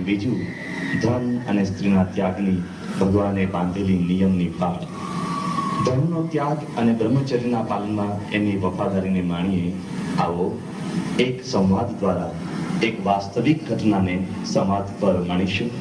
બીજું ધન અને સ્ત્રીના ત્યાગની ભગવાને બાંધેલી નિયમની પાળ. ધનનો ત્યાગ અને બ્રહ્મચર્યના પાલનમાં એમની વફાદારીને માણીએ. આવો એક સંવાદ દ્વારા એક વાસ્તવિક ઘટનાને સમાજ પર માણીશું.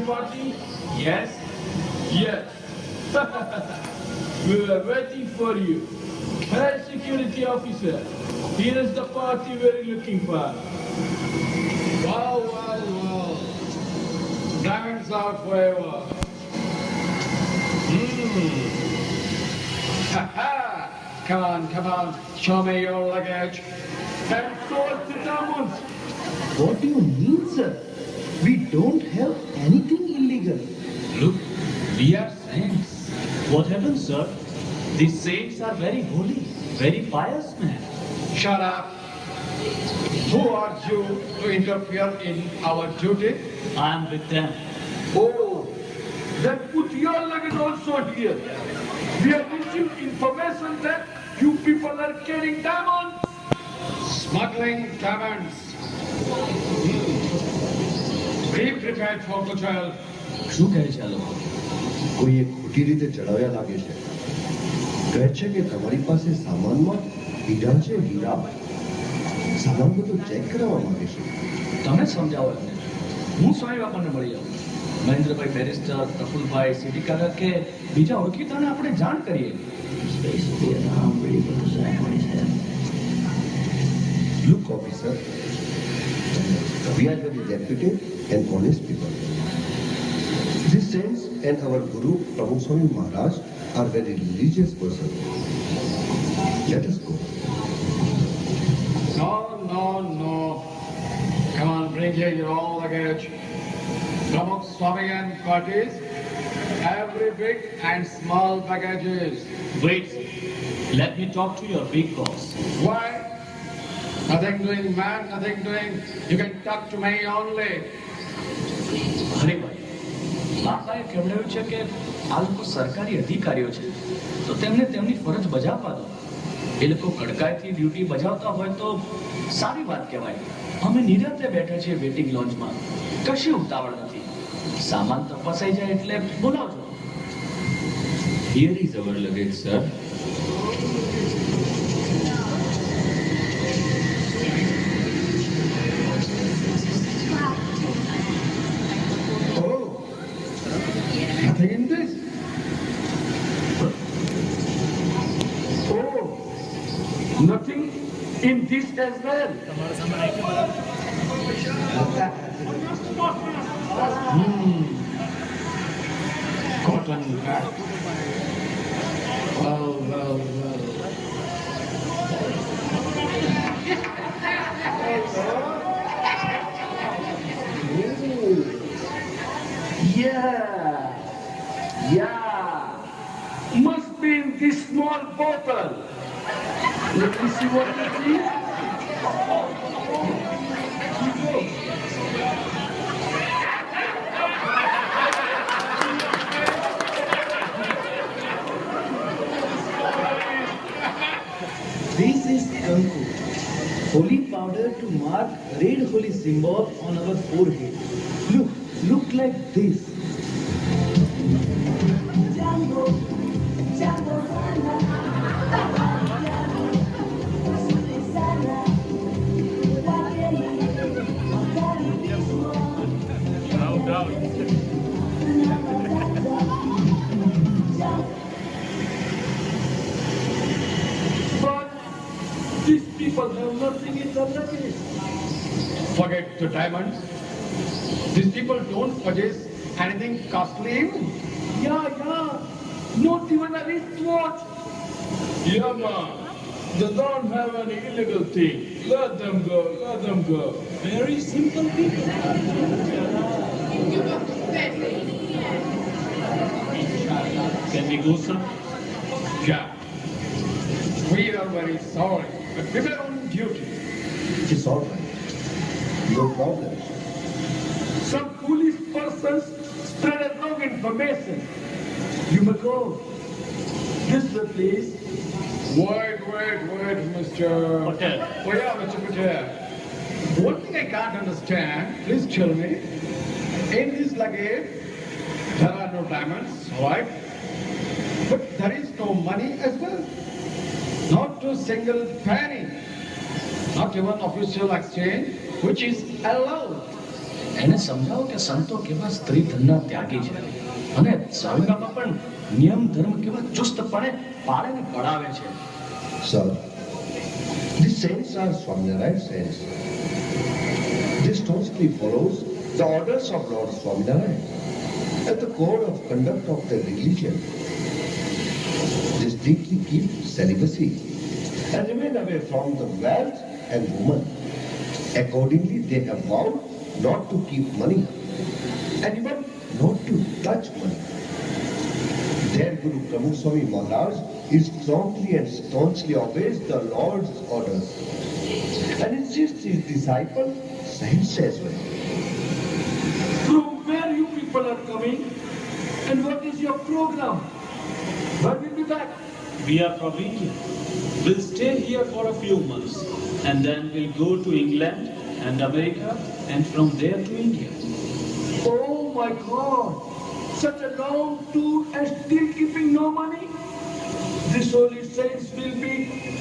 Party? Yes? Yes. We were waiting for you. Hey, security officer, here is the party we were looking for. Wow, wow, wow. Diamonds are forever. Come on, show me your luggage. And sort the diamonds. What do you mean, sir? We don't have anything illegal. Look, we are saints. What happened, sir? These saints are very holy, very pious men. Shut up. Who are you to interfere in our duty? I am with them. Oh, then put your luggage also here. We have received information that you people are carrying diamonds. Smuggling diamonds. Be prepared for the trial. શું કહે છે આ લોકો? કોઈએ ખોટી રીતે ચડાવ્યા લાગે છે. કહે છે કે તમારી પાસે સામાનમાં હીરા છે, હીરા. સામાન બધો ચેક કરાવવા માંગે છે. તમે સમજાવો એમને. હું સ્વામી બાપાને મળી આવું. મહેન્દ્રભાઈ બેરિસ્ટર, પ્રફુલભાઈ સિટીકાગર કે બીજા ઓળખીતાને આપણે જાણ કરીએ. Look, officer, we are very reputed and honest people. These saints and our Guru Pramukh Swami Maharaj are very religious persons. Let us go. No. Come on, bring here your all luggage. Pramukh Swami and parties, every big and small baggages. Wait, let me talk to your big boss. Why? Nothing doing, man, nothing doing. You can talk to me only. Haribhai, બાપાએ કહેવડાવ્યું છે કે આ લોકો સરકારી અધિકારીઓ છે તો તેમને તેમની ફરજ બજાવવા દો. એ લોકો કડકાઈથી ડ્યુટી બજાવતા હોય તો સારી વાત કહેવાય. અમે નિરાતે બેઠા છીએ વેટિંગ લોન્જમાં. કશી ઉતાવળ નથી. સામાન તપાસાઈ જાય એટલે બોલાવજો. Here is our luggage, sir. Nothing in this. Oh, nothing in this as well. Cotton bag. Well. Yeah. Must be in this small bottle. Let me see what it is. This is Kanku, holy powder to mark red holy symbol on our forehead. Look like this. These people have nothing in their luggage. Forget the diamonds. These people don't possess anything costly. Yeah. Not even a wristwatch. Yeah, man. They don't have any illegal thing. Let them go, let them go. Very simple people. Can we go, sir? Yeah. We are very sorry, but we were on duty. It's all right. No problem. Some foolish persons spread a wrong information. You may go. This way, please. Wait, Mr. Patel. Oh yeah, Mr. Patel. One thing I can't understand, please tell me. In this luggage, there are no diamonds, right? But there is no money as well. Not a single penny. Not even official exchange, which is allowed. એને સમજાવો કે સંતો કેવા સ્ત્રી ધનના ત્યાગી છે અને સ્વામીબાપા પણ નિયમ ધર્મ કેવા ચુસ્તપણે પાળે ને પડાવે છે. Sir, these saints are Swaminarayan saints. This staunchly follows the orders of Lord Swaminarayan and the code of conduct of their religion. They strictly keep celibacy and remain away from the wealth and woman. Accordingly, they have vowed not to keep money and even not to touch money. Their Guru Pramukh Swami Maharaj is strongly and staunchly obeys the Lord's orders and insists his disciple saints as well. From where you people are coming? And what is your program? When will be back? We are from India. We'll stay here for a few months and then we'll go to England and America and from there to India. Oh my God! Such a long tour and still keeping no money? This holy saints will be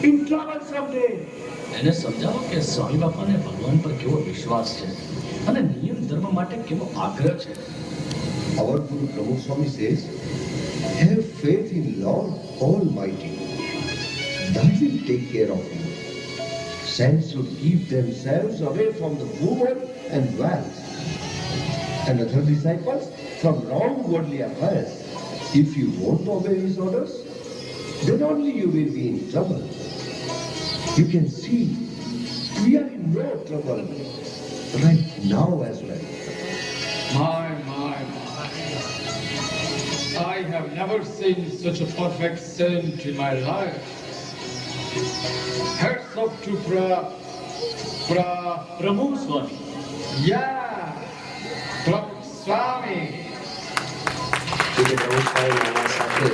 in trouble someday. એને સમજાવો કે સ્વામીબાપાને ભગવાન પર કેવો વિશ્વાસ છે અને નિયમ ધર્મ માટે કેવો આગ્રહ છે. Our Guru Pramukh Swami says, have faith in Lord Almighty. That will take care of you. Saints should keep themselves away from the woman and wealth, and other disciples from wrong worldly affairs. If you won't obey his orders, then only you will be in trouble. You can see we are in no trouble right now as well. My. I have never seen such a perfect saint in my life. Heads up to Pramukh Swami. yeah, Pramukh Swami. Today, Pramukh Swami Maharaj સાથે